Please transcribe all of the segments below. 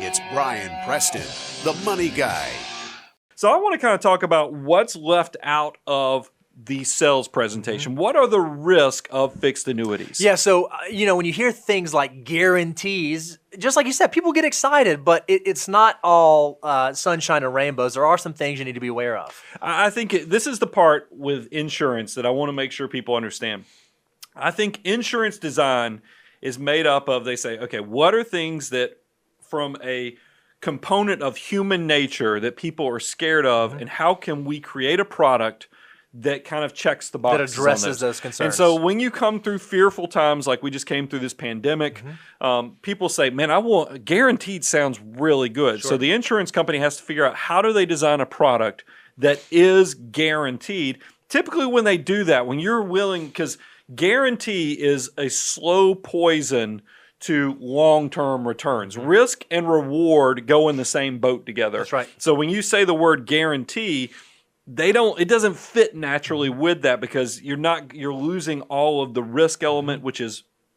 It's Brian Preston, the Money Guy. So I want to kind of talk about what's left out of the sales presentation. What are the risks of fixed annuities? Yeah, so, when you hear things like guarantees, just like you said, people get excited, but it's not all sunshine and rainbows. There are some things you need to be aware of. I think this is the part with insurance that I want to make sure people understand. I think insurance design is made up of, they say, okay, what are things that from a component of human nature that people are scared of, and how can we create a product that kind of checks the boxes that addresses those concerns. And so when you come through fearful times, like we just came through this pandemic, people say, man, guaranteed sounds really good. Sure. So the insurance company has to figure out how do they design a product that is guaranteed. Typically when they do that, when you're willing, because guarantee is a slow poison to long-term returns. Risk and reward go in the same boat together. That's right. So when you say the word guarantee, it doesn't fit naturally with that, because you're losing all of the risk element, which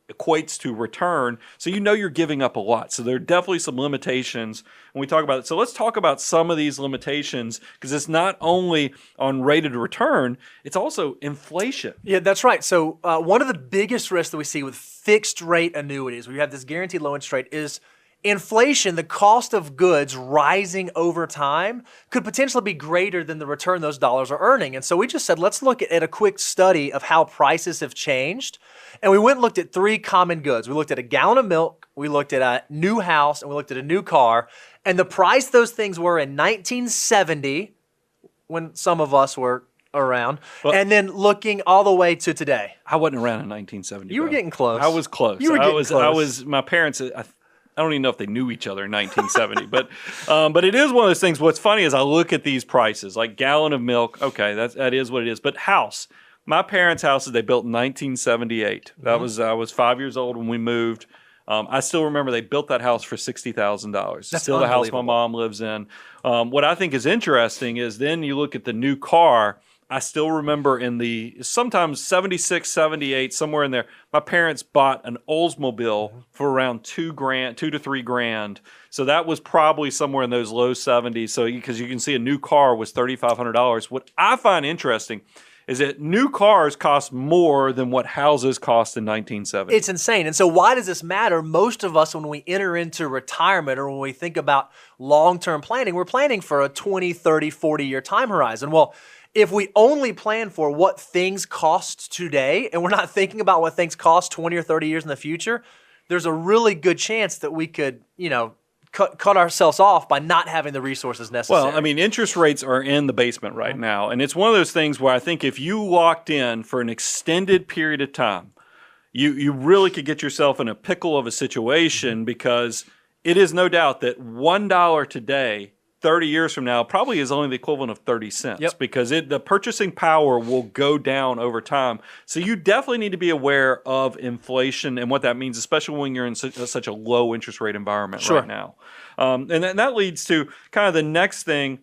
equates to return. So you're giving up a lot. So there are definitely some limitations when we talk about it. So let's talk about some of these limitations, because it's not only on rated return, it's also inflation. Yeah, that's right. So one of the biggest risks that we see with fixed rate annuities, where you have this guaranteed low interest rate, is inflation. The cost of goods rising over time could potentially be greater than the return those dollars are earning. And so we just said, let's look at a quick study of how prices have changed. And we went and looked at three common goods. We looked at a gallon of milk, we looked at a new house, and we looked at a new car. And the price those things were in 1970, when some of us were around, and then looking all the way to today. I wasn't around in 1970. You were getting close. I was close. You were getting close. My parents, I don't even know if they knew each other in 1970, but it is one of those things. What's funny is I look at these prices, like gallon of milk. Okay, that is what it is. But house, my parents' houses, they built in 1978. I was 5 years old when we moved. I still remember they built that house for $60,000. Still the house my mom lives in. What I think is interesting is then you look at the new car. I still remember in the sometimes 76, 78, somewhere in there, my parents bought an Oldsmobile for around $2 to $3 grand. So that was probably somewhere in those low 70s. So because you can see a new car was $3,500. What I find interesting is that new cars cost more than what houses cost in 1970. It's insane. And so why does this matter? Most of us, when we enter into retirement or when we think about long-term planning, we're planning for a 20, 30, 40-year time horizon. Well, if we only plan for what things cost today and we're not thinking about what things cost 20 or 30 years in the future, there's a really good chance that we could, cut ourselves off by not having the resources necessary. Well, I mean, interest rates are in the basement right now. And it's one of those things where I think if you locked in for an extended period of time, you really could get yourself in a pickle of a situation, because it is no doubt that $1 today, 30 years from now, probably is only the equivalent of 30 cents, because the purchasing power will go down over time. So you definitely need to be aware of inflation and what that means, especially when you're in such a low interest rate environment right now. And that leads to kind of the next thing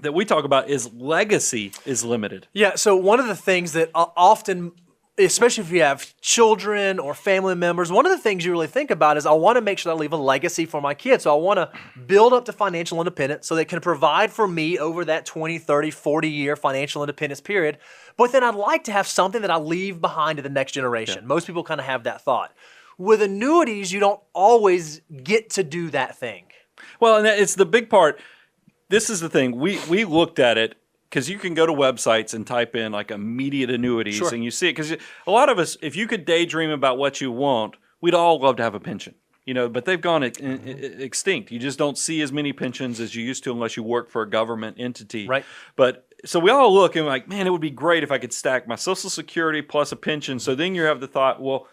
that we talk about is legacy is limited. Yeah, so one of the things that often, especially if you have children or family members, one of the things you really think about is I want to make sure that I leave a legacy for my kids. So I want to build up to financial independence so they can provide for me over that 20, 30, 40-year financial independence period. But then I'd like to have something that I leave behind to the next generation. Yeah. Most people kind of have that thought. With annuities, you don't always get to do that thing. Well, and it's the big part. This is the thing. We looked at it, because you can go to websites and type in like immediate annuities, and you see it. Because a lot of us, if you could daydream about what you want, we'd all love to have a pension, but they've gone extinct. You just don't see as many pensions as you used to unless you work for a government entity. Right. But so we all look and we're like, man, it would be great if I could stack my Social Security plus a pension. So then you have the thought, well,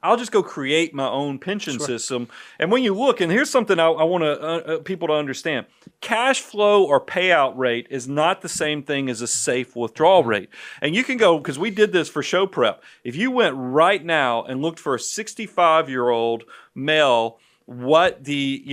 I'll just go create my own pension system. And when you look, and here's something I want people to understand. Cash flow or payout rate is not the same thing as a safe withdrawal rate. And you can go, because we did this for show prep. If you went right now and looked for a 65-year-old male what the,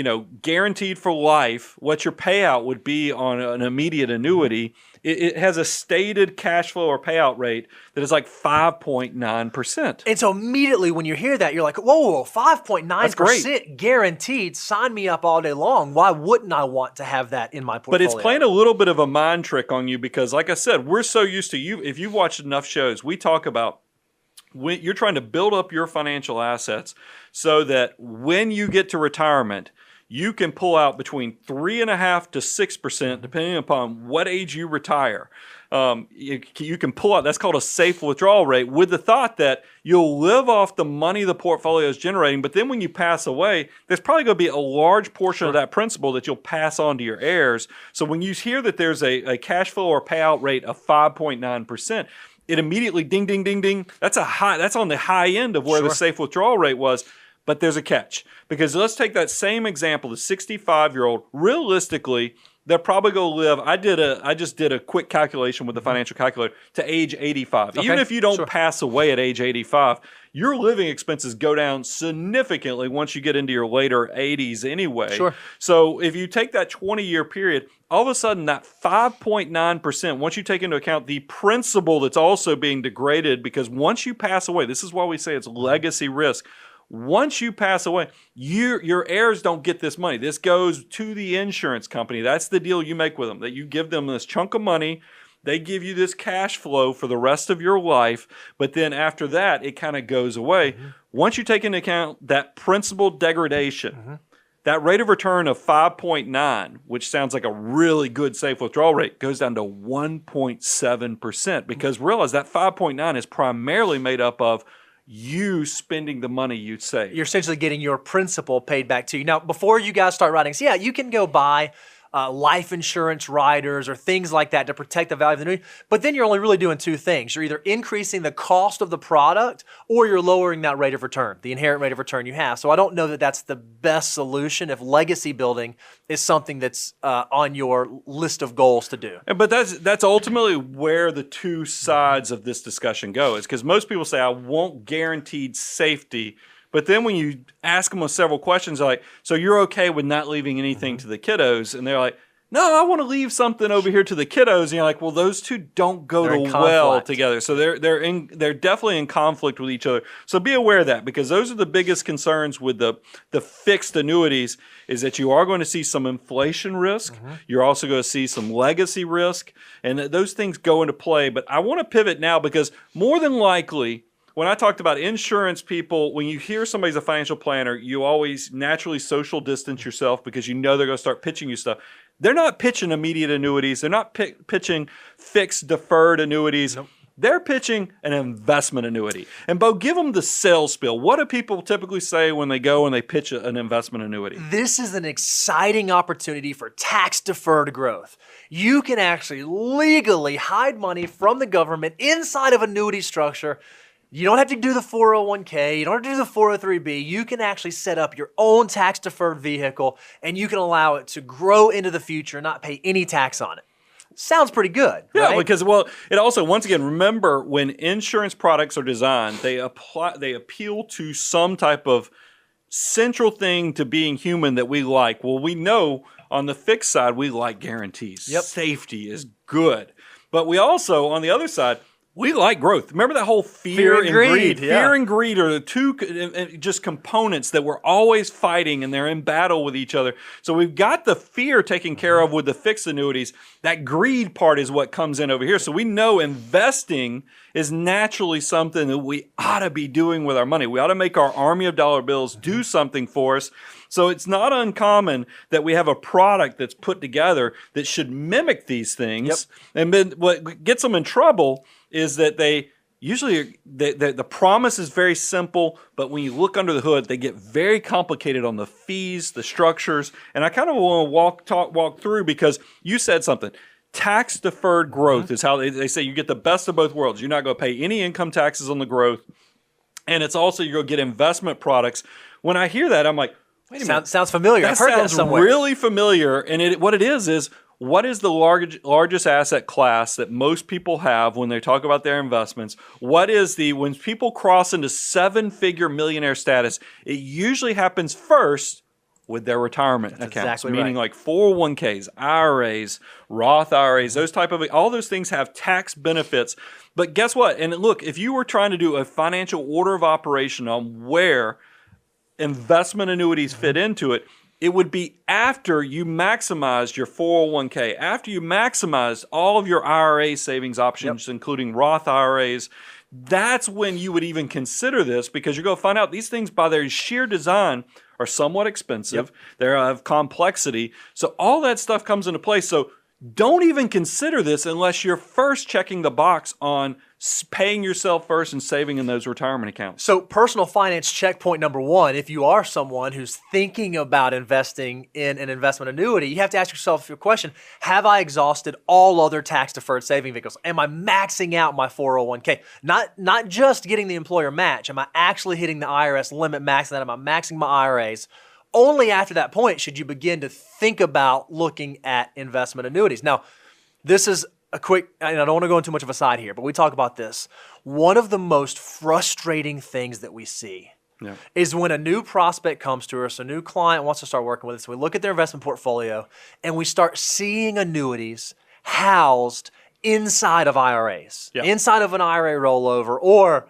guaranteed for life, what your payout would be on an immediate annuity, it has a stated cash flow or payout rate that is like 5.9%. And so immediately when you hear that, you're like, whoa, 5.9% guaranteed. Sign me up all day long. Why wouldn't I want to have that in my portfolio? But it's playing a little bit of a mind trick on you because, like I said, we're so used to you. If you've watched enough shows, we talk about when you're trying to build up your financial assets so that when you get to retirement, you can pull out between 3.5% to 6%, depending upon what age you retire. You can pull out, that's called a safe withdrawal rate, with the thought that you'll live off the money the portfolio is generating, but then when you pass away, there's probably going to be a large portion of that principal that you'll pass on to your heirs. So when you hear that there's a cash flow or payout rate of 5.9%, it immediately ding, ding, ding, ding. That's on the high end of where the safe withdrawal rate was. But there's a catch, because let's take that same example, the 65-year-old. Realistically, they're probably going to live. I just did a quick calculation with the financial calculator to age 85. Okay. Even if you don't pass away at age 85, your living expenses go down significantly once you get into your later 80s anyway. Sure. So if you take that 20-year period, all of a sudden that 5.9%, once you take into account the principal that's also being degraded, because once you pass away, this is why we say it's legacy risk. Once you pass away, your heirs don't get this money. This goes to the insurance company. That's the deal you make with them, that you give them this chunk of money. They give you this cash flow for the rest of your life, but then after that, it kind of goes away. Once you take into account that principal degradation, that rate of return of 5.9, which sounds like a really good safe withdrawal rate, goes down to 1.7%, because realize that 5.9 is primarily made up of you spending the money you save. You're essentially getting your principal paid back to you. Now, before you guys start writing, so yeah, you can go buy life insurance riders or things like that to protect the value of the annuity, but then you're only really doing two things. You're either increasing the cost of the product or you're lowering that rate of return, the inherent rate of return you have. So I don't know that that's the best solution if legacy building is something that's on your list of goals to do. But that's ultimately where the two sides of this discussion go, is because most people say, I want guaranteed safety. But then when you ask them several questions, they're like, so you're okay with not leaving anything to the kiddos? And they're like, no, I want to leave something over here to the kiddos. And you're like, well, those two don't go well together. So they're definitely in conflict with each other. So be aware of that, because those are the biggest concerns with the fixed annuities, is that you are going to see some inflation risk. You're also going to see some legacy risk, and those things go into play. But I want to pivot now, because more than likely, when I talked about insurance people, when you hear somebody's a financial planner, you always naturally social distance yourself, because you know they're going to start pitching you stuff. They're not pitching immediate annuities. They're not pitching fixed deferred annuities. Nope. They're pitching an investment annuity. And Bo, give them the sales spiel. What do people typically say when they go and they pitch an investment annuity? This is an exciting opportunity for tax-deferred growth. You can actually legally hide money from the government inside of annuity structure. You don't have to do the 401k. You don't have to do the 403b. You can actually set up your own tax-deferred vehicle, and you can allow it to grow into the future and not pay any tax on it. Sounds pretty good, yeah, right? Because, well, it also, once again, remember, when insurance products are designed, they appeal to some type of central thing to being human that we like. Well, we know on the fixed side, we like guarantees. Yep. Safety is good. But we also, on the other side, we like growth. Remember that whole fear and greed? Yeah. Fear and greed are the two just components that we're always fighting, and they're in battle with each other. So we've got the fear taken care of with the fixed annuities. That greed part is what comes in over here. So we know investing is naturally something that we ought to be doing with our money. We ought to make our army of dollar bills do something for us. So it's not uncommon that we have a product that's put together that should mimic these things. Yep. And then what gets them in trouble is that they usually, the promise is very simple, but when you look under the hood, they get very complicated on the fees, the structures. And I kind of want to walk through, because you said something. Tax-deferred growth is how they say you get the best of both worlds. You're not going to pay any income taxes on the growth, and it's also you're going to get investment products. When I hear that, I'm like, wait a minute. Sounds familiar. I've heard that somewhere. Really familiar. And what it is what is the largest asset class that most people have when they talk about their investments? When people cross into seven-figure millionaire status, it usually happens first with their retirement That's accounts, exactly meaning right. like 401ks, IRAs, Roth IRAs, those type of, all those things have tax benefits. But guess what? And look, if you were trying to do a financial order of operation on where investment annuities fit into it, it would be after you maximized your 401k, after you maximized all of your IRA savings options, including Roth IRAs. That's when you would even consider this, because you're going to find out these things by their sheer design are somewhat expensive. They have complexity. So all that stuff comes into play. So don't even consider this unless you're first checking the box on paying yourself first and saving in those retirement accounts. So personal finance checkpoint number one, if you are someone who's thinking about investing in an investment annuity, you have to ask yourself your question, have I exhausted all other tax-deferred saving vehicles? Am I maxing out my 401k? Not just getting the employer match. Am I actually hitting the IRS limit, maxing that? Am I maxing my IRAs? Only after that point should you begin to think about looking at investment annuities. Now, this is a quick, and I don't want to go into too much of a side here, but we talk about this. One of the most frustrating things that we see is when a new prospect comes to us, a new client wants to start working with us, we look at their investment portfolio and we start seeing annuities housed inside of IRAs, inside of an IRA rollover, or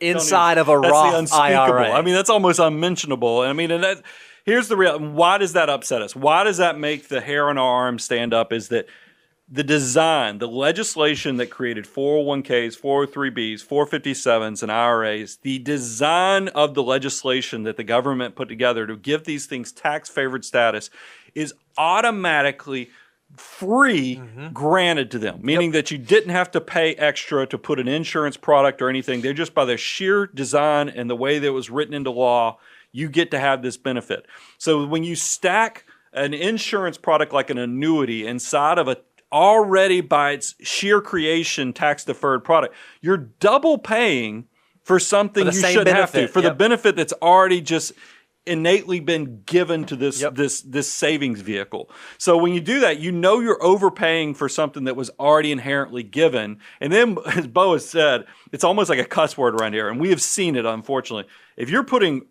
inside of a Roth IRA. I mean, that's almost unmentionable. I mean, and that, here's the real, why does that upset us? Why does that make the hair on our arms stand up? Is that the design, the legislation that created 401ks, 403bs, 457s, and IRAs, the design of the legislation that the government put together to give these things tax-favored status is automatically free granted to them, meaning that you didn't have to pay extra to put an insurance product or anything. They're just by their sheer design and the way that it was written into law, you get to have this benefit. So when you stack an insurance product like an annuity inside of a already by its sheer creation tax-deferred product, you're double paying for something you shouldn't have to, for the benefit that's already just innately been given to this this savings vehicle. So when you do that, you know you're overpaying for something that was already inherently given. And then, as Bo has said, it's almost like a cuss word around here, and we have seen it, unfortunately. If you're putting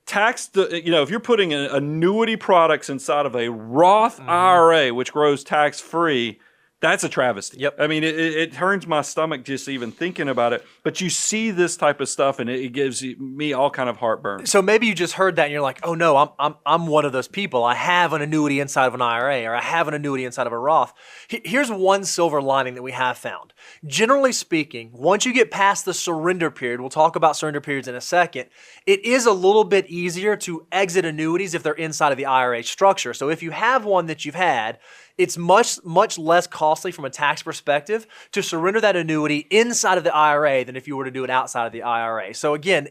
if you're putting annuity products inside of a Roth IRA, which grows tax-free, that's a travesty. I mean, it turns my stomach just even thinking about it. But you see this type of stuff, and it gives me all kind of heartburn. So maybe you just heard that, and you're like, "Oh no, I'm one of those people. I have an annuity inside of an IRA, or I have an annuity inside of a Roth." Here's one silver lining that we have found. Generally speaking, once you get past the surrender period, we'll talk about surrender periods in a second. It is a little bit easier to exit annuities if they're inside of the IRA structure. So if you have one that you've had, it's much less costly from a tax perspective to surrender that annuity inside of the IRA than if you were to do it outside of the IRA. So again,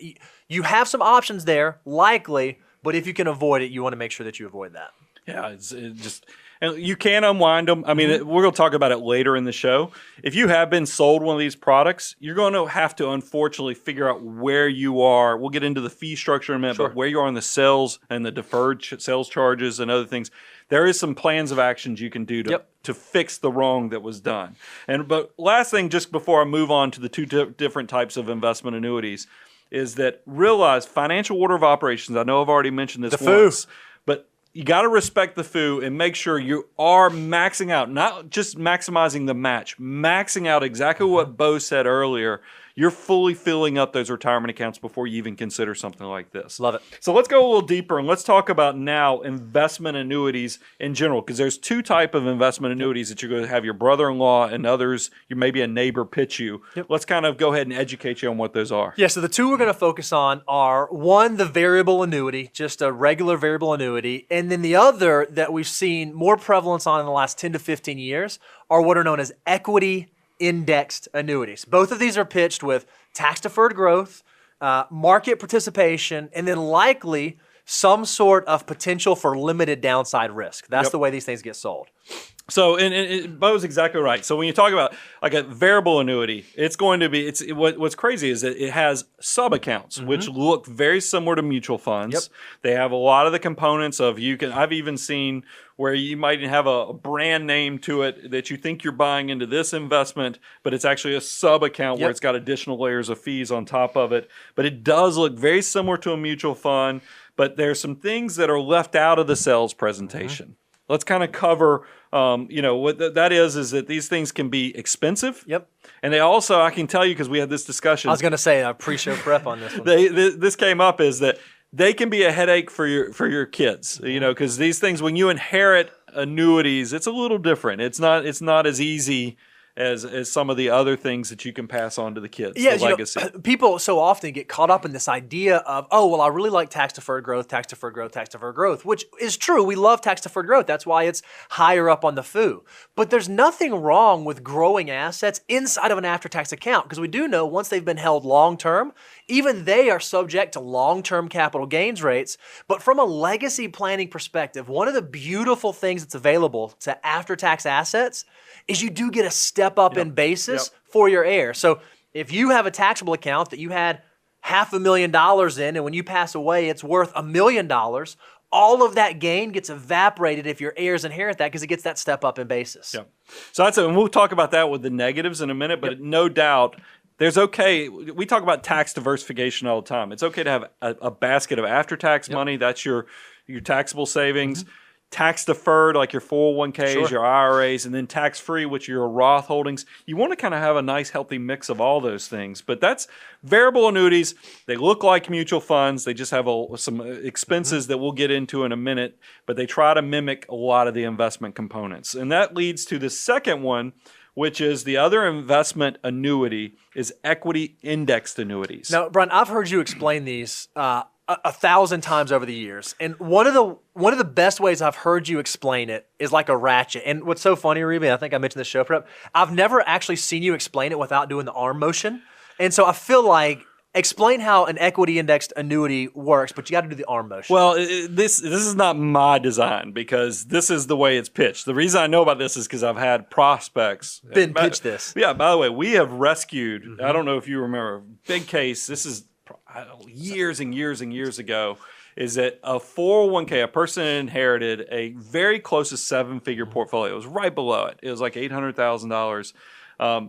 you have some options there, likely, but if you can avoid it, you want to make sure that you avoid that. Yeah, and you can unwind them. I mean, we're going to talk about it later in the show. If you have been sold one of these products, you're going to have to unfortunately figure out where you are. We'll get into the fee structure in a minute, but where you are in the sales and the deferred sales charges and other things. There is some plans of actions you can do to fix the wrong that was done. But last thing, just before I move on to the two different types of investment annuities, is that realize financial order of operations. I know I've already mentioned this once, but you got to respect the FOO and make sure you are maxing out, not just maximizing the match, maxing out exactly what Bo said earlier. You're fully filling up those retirement accounts before you even consider something like this. Love it. So let's go a little deeper and let's talk about now investment annuities in general, because there's two types of investment annuities that you're going to have your brother-in-law and others, you maybe a neighbor pitch you. Let's kind of go ahead and educate you on what those are. Yeah, so the two we're going to focus on are, one, the variable annuity, just a regular variable annuity, and then the other that we've seen more prevalence on in the last 10 to 15 years are what are known as equity indexed annuities. Both of these are pitched with tax-deferred growth, market participation, and then likely some sort of potential for limited downside risk. That's the way these things get sold. So, and Bo's exactly right. So when you talk about like a variable annuity, it's going to be, what's crazy is that it has sub-accounts, which look very similar to mutual funds. They have a lot of the components of, I've even seen where you might have a brand name to it that you think you're buying into this investment, but it's actually a sub-account where it's got additional layers of fees on top of it. But it does look very similar to a mutual fund. but there's some things that are left out of the sales presentation. Let's kind of cover, what that is that these things can be expensive. Yep. And they also, I can tell you, because we had this discussion. I was going to say pre-show prep on this one. This came up is that they can be a headache for your kids, because these things, when you inherit annuities, it's a little different. It's not as easy as some of the other things that you can pass on to the kids, the legacy. People so often get caught up in this idea of, oh, well, I really like tax-deferred growth, tax-deferred growth, tax-deferred growth, which is true. We love tax-deferred growth. That's why it's higher up on the FOO. But there's nothing wrong with growing assets inside of an after-tax account, because we do know once they've been held long-term, even they are subject to long-term capital gains rates. But from a legacy planning perspective, one of the beautiful things that's available to after-tax assets is you do get a step up in basis for your heir. So if you have a taxable account that you had $500,000 in, and when you pass away, it's worth $1 million, all of that gain gets evaporated if your heirs inherit that, because it gets that step up in basis. Yep. So and we'll talk about that with the negatives in a minute, but no doubt we talk about tax diversification all the time. It's okay to have a basket of after-tax money. That's your taxable savings. Tax deferred, like your 401ks, your IRAs, and then tax free, which are your Roth holdings. You want to kind of have a nice, healthy mix of all those things. But that's variable annuities. They look like mutual funds. They just have some expenses that we'll get into in a minute, but they try to mimic a lot of the investment components. And that leads to the second one, which is the other investment annuity, is equity indexed annuities. Now, Brian, I've heard you explain these 1,000 times over the years, and one of the best ways I've heard you explain it is like a ratchet. And what's so funny, Reba, I think I mentioned this show prep, I've never actually seen you explain it without doing the arm motion, and so I feel like explain how an equity indexed annuity works, but you got to do the arm motion. Well, this is not my design, because this is the way it's pitched. The reason I know about this is because I've had prospects pitch this. Yeah. By the way, we have rescued. I don't know if you remember, big case. This is years and years and years ago, is that a 401k, a person inherited a very close to seven-figure portfolio. It was right below it. It was like $800,000.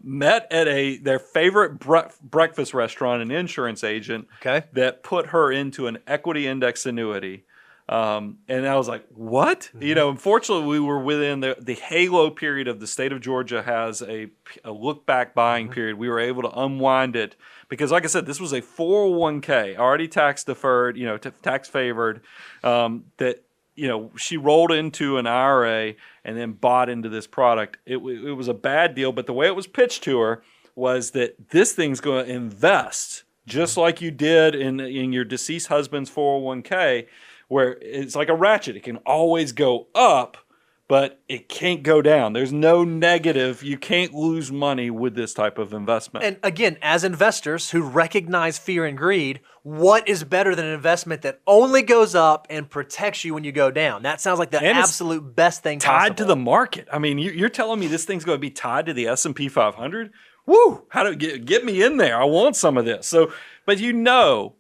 Met at their favorite breakfast restaurant, an insurance agent that put her into an equity index annuity. And I was like, what? Unfortunately, we were within the halo period of the state of Georgia has a look-back buying period. We were able to unwind it because, like I said, this was a 401k, already tax-deferred, tax-favored, that she rolled into an IRA and then bought into this product. It was a bad deal, but the way it was pitched to her was that this thing's going to invest just like you did in your deceased husband's 401k, where it's like a ratchet. It can always go up, but it can't go down. There's no negative. You can't lose money with this type of investment. And again, as investors who recognize fear and greed, what is better than an investment that only goes up and protects you when you go down? That sounds like the absolute best thing possible. Tied to the market. I mean, you're telling me this thing's going to be tied to the S&P 500? Woo! How to get me in there? I want some of this. So, but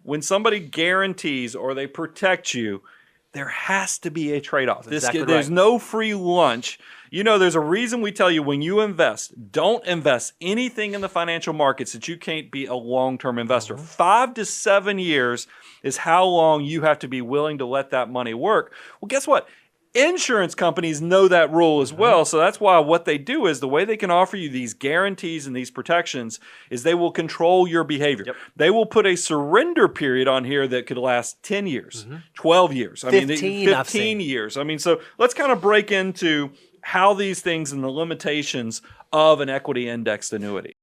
when somebody guarantees or they protect you, there has to be a trade-off. There's no free lunch. There's a reason we tell you when you invest, don't invest anything in the financial markets that you can't be a long-term investor. 5 to 7 years is how long you have to be willing to let that money work. Well, guess what? Insurance companies know that rule as well. So that's why what they do is the way they can offer you these guarantees and these protections is they will control your behavior. Yep. They will put a surrender period on here that could last 10 years, 12 years, 15 years. So let's kind of break into how these things and the limitations of an equity indexed annuity.